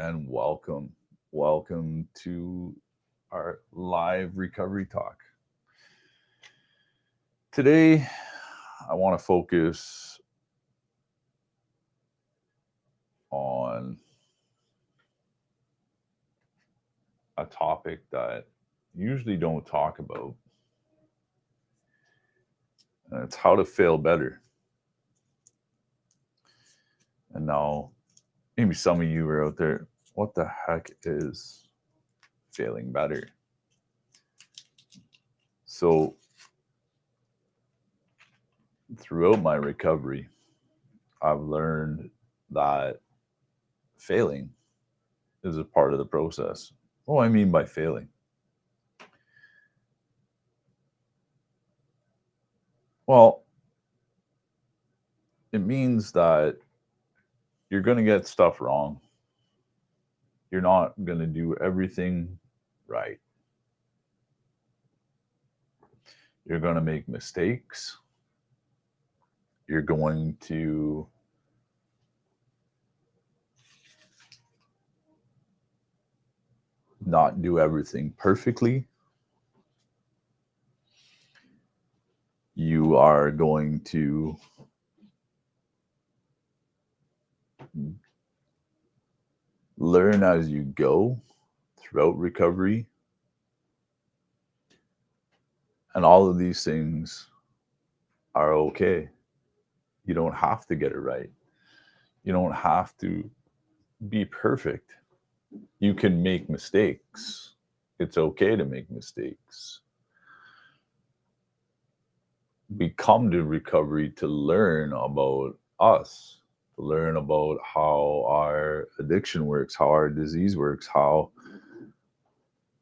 and welcome to our live recovery talk. Today, I want to focus on a topic that usually don't talk about, and it's how to fail better. And now, maybe some of you are out there, what the heck is failing better? So, throughout my recovery, I've learned that failing is a part of the process. What do I mean by failing? Well, it means that you're going to get stuff wrong. You're not going to do everything right. You're going to make mistakes. You're going to not do everything perfectly. You are going to learn as you go throughout recovery. And all of these things are okay. You don't have to get it right. You don't have to be perfect. You can make mistakes. It's okay to make mistakes. We come to recovery to learn about us, to learn about how our addiction works, how our disease works, how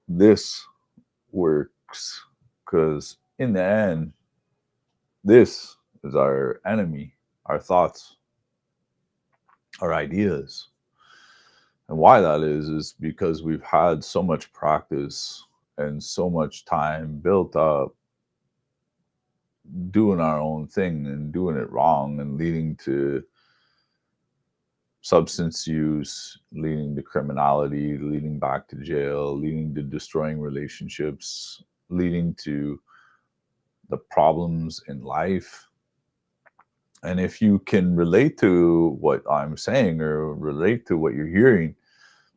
this works. Because in the end, this is our enemy, our thoughts, our ideas. And why that is because we've had so much practice and so much time built up doing our own thing and doing it wrong and leading to substance use, leading to criminality, leading back to jail, leading to destroying relationships, leading to the problems in life. And if you can relate to what I'm saying or relate to what you're hearing,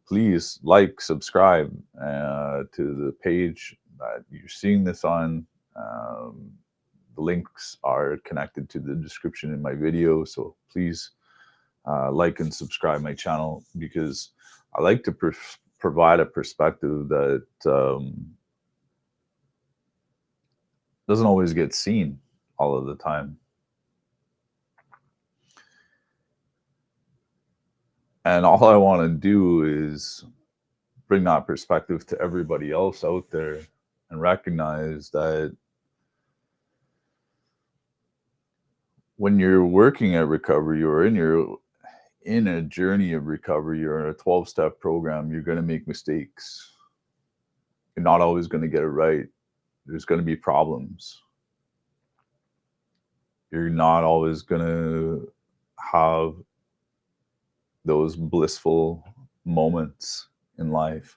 please like, subscribe to the page that you're seeing this on. The links are connected to the description in my video. So please like and subscribe my channel, because I like to provide a perspective that doesn't always get seen all of the time. And all I want to do is bring that perspective to everybody else out there and recognize that when you're working at recovery or in a journey of recovery or in a 12-step program, you're going to make mistakes. You're not always going to get it right. There's going to be problems. You're not always going to have those blissful moments in life.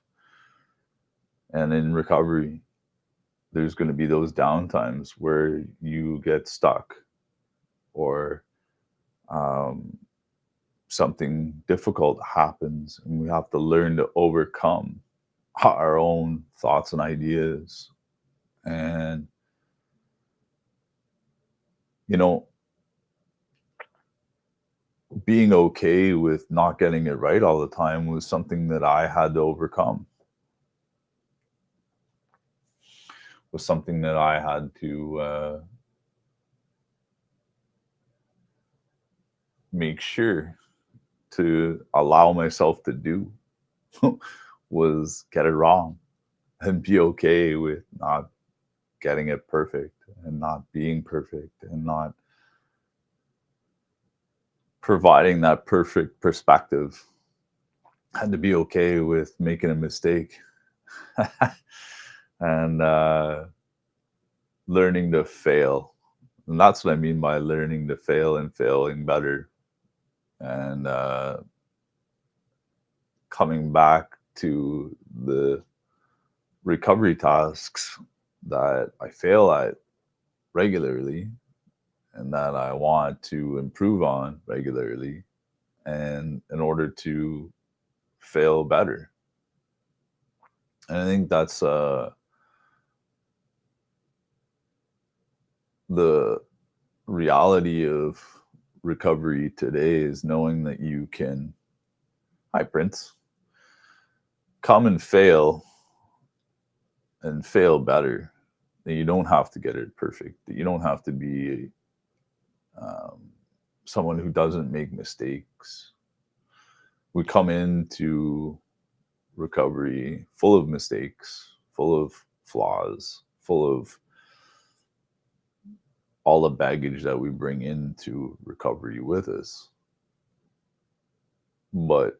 And in recovery, there's going to be those downtimes where you get stuck or something difficult happens, and we have to learn to overcome our own thoughts and ideas. And, you know, being okay with not getting it right all the time was something that I had to overcome, was something that I had to make sure to allow myself to do was get it wrong and be okay with not getting it perfect and not being perfect and not providing that perfect perspective. I had to be okay with making a mistake and learning to fail. And that's what I mean by learning to fail and failing better. And coming back to the recovery tasks that I fail at regularly and that I want to improve on regularly, and in order to fail better. And I think that's the reality of recovery today, is knowing that you can, hi Prince, come and fail better. That you don't have to get it perfect. That you don't have to be um, someone who doesn't make mistakes. We come into recovery full of mistakes, full of flaws, full of all the baggage that we bring into recovery with us. But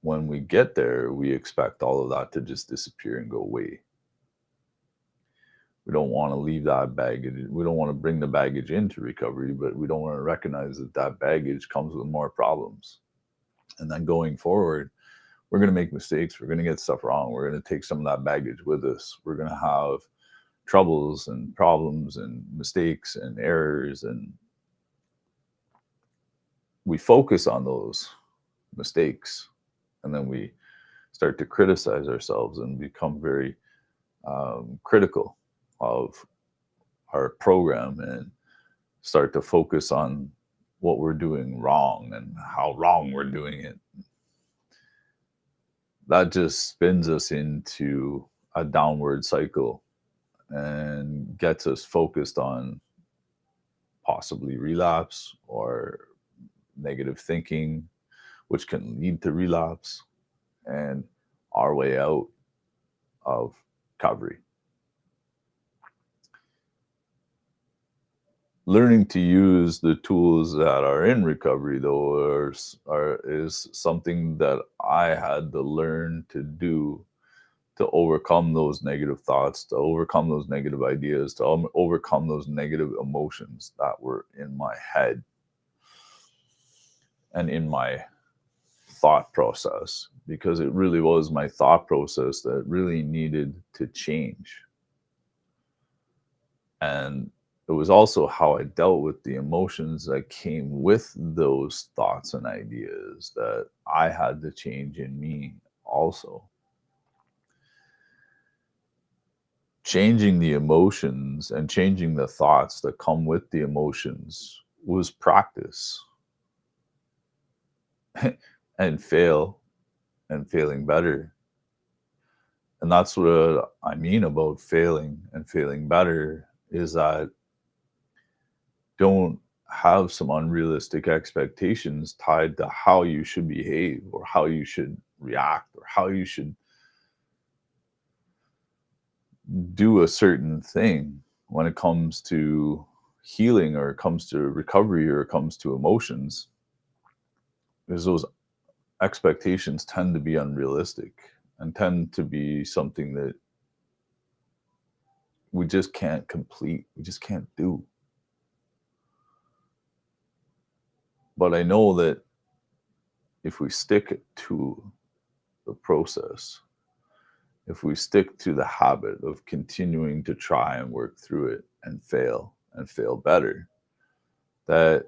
when we get there, we expect all of that to just disappear and go away. We don't want to leave that baggage. We don't want to bring the baggage into recovery, but we don't want to recognize that that baggage comes with more problems. And then going forward, we're going to make mistakes. We're going to get stuff wrong. We're going to take some of that baggage with us. We're going to have troubles and problems and mistakes and errors. And we focus on those mistakes. And then we start to criticize ourselves and become very critical of our program, and start to focus on what we're doing wrong and how wrong we're doing it. That just spins us into a downward cycle and gets us focused on possibly relapse or negative thinking, which can lead to relapse, and our way out of recovery. Learning to use the tools that are in recovery, though, is something that I had to learn to do, to overcome those negative thoughts, to overcome those negative ideas, to overcome those negative emotions that were in my head and in my thought process, because it really was my thought process that really needed to change. And it was also how I dealt with the emotions that came with those thoughts and ideas that I had to change in me also. Changing the emotions and changing the thoughts that come with the emotions was practice. And failing better. And that's what I mean about failing and failing better, is that don't have some unrealistic expectations tied to how you should behave or how you should react or how you should do a certain thing when it comes to healing, or it comes to recovery, or it comes to emotions. Because those expectations tend to be unrealistic and tend to be something that we just can't complete, we just can't do. But I know that if we stick to the process, if we stick to the habit of continuing to try and work through it and fail better, that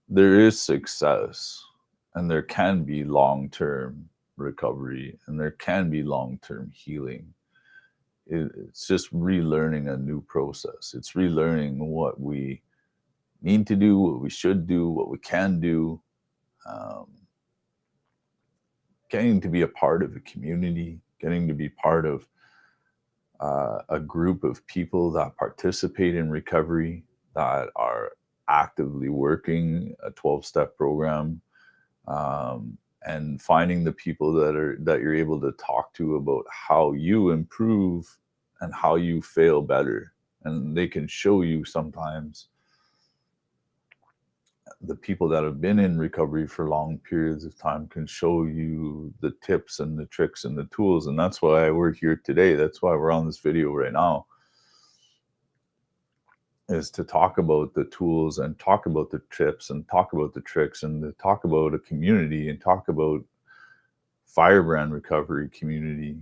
there is success, and there can be long-term recovery, and there can be long-term healing. It's just relearning a new process. It's relearning what we need to do, what we should do, what we can do. Um, Getting to be a part of a community, getting to be part of a group of people that participate in recovery, that are actively working a 12-step program, and finding the people that you're able to talk to about how you improve and how you fail better. And they can show you sometimes, the people that have been in recovery for long periods of time can show you the tips and the tricks and the tools. And that's why we're here today. That's why we're on this video right now, is to talk about the tools and talk about the tips and talk about the tricks and to talk about a community and talk about Firebrand recovery community,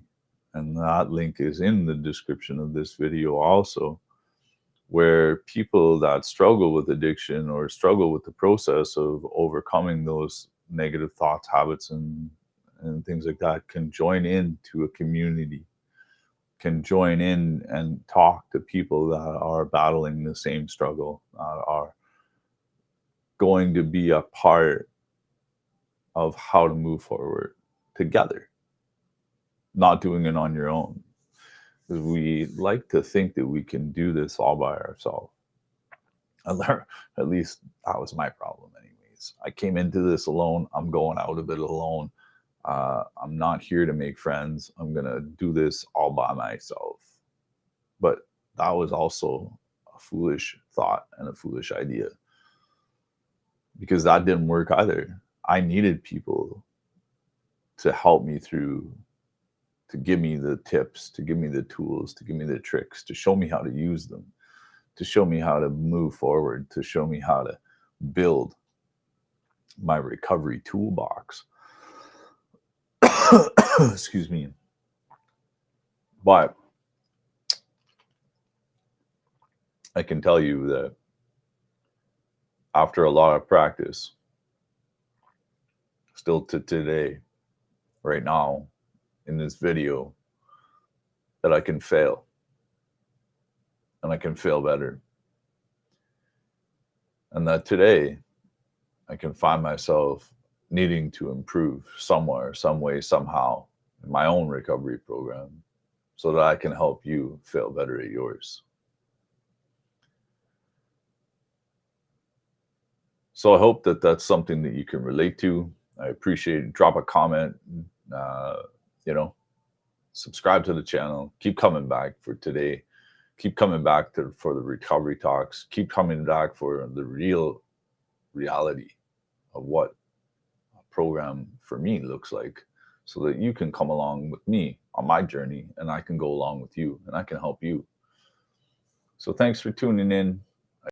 and that link is in the description of this video also, where people that struggle with addiction or struggle with the process of overcoming those negative thoughts, habits, and things like that can join into a community, can join in and talk to people that are battling the same struggle, that are going to be a part of how to move forward together, not doing it on your own. Because we like to think that we can do this all by ourselves. I learned, at least that was my problem anyways. I came into this alone. I'm going out of it alone. I'm not here to make friends. I'm going to do this all by myself. But that was also a foolish thought and a foolish idea, because that didn't work either. I needed people to help me through, to give me the tips, to give me the tools, to give me the tricks, to show me how to use them, to show me how to move forward, to show me how to build my recovery toolbox. Excuse me. But I can tell you that after a lot of practice, still to today, right now, in this video, that I can fail. And I can fail better. And that today, I can find myself needing to improve somewhere, some way, somehow in my own recovery program, so that I can help you fail better at yours. So I hope that that's something that you can relate to. I appreciate it. Drop a comment, subscribe to the channel. Keep coming back for today. Keep coming back for the recovery talks. Keep coming back for the real reality of what a program for me looks like, so that you can come along with me on my journey and I can go along with you and I can help you. So thanks for tuning in.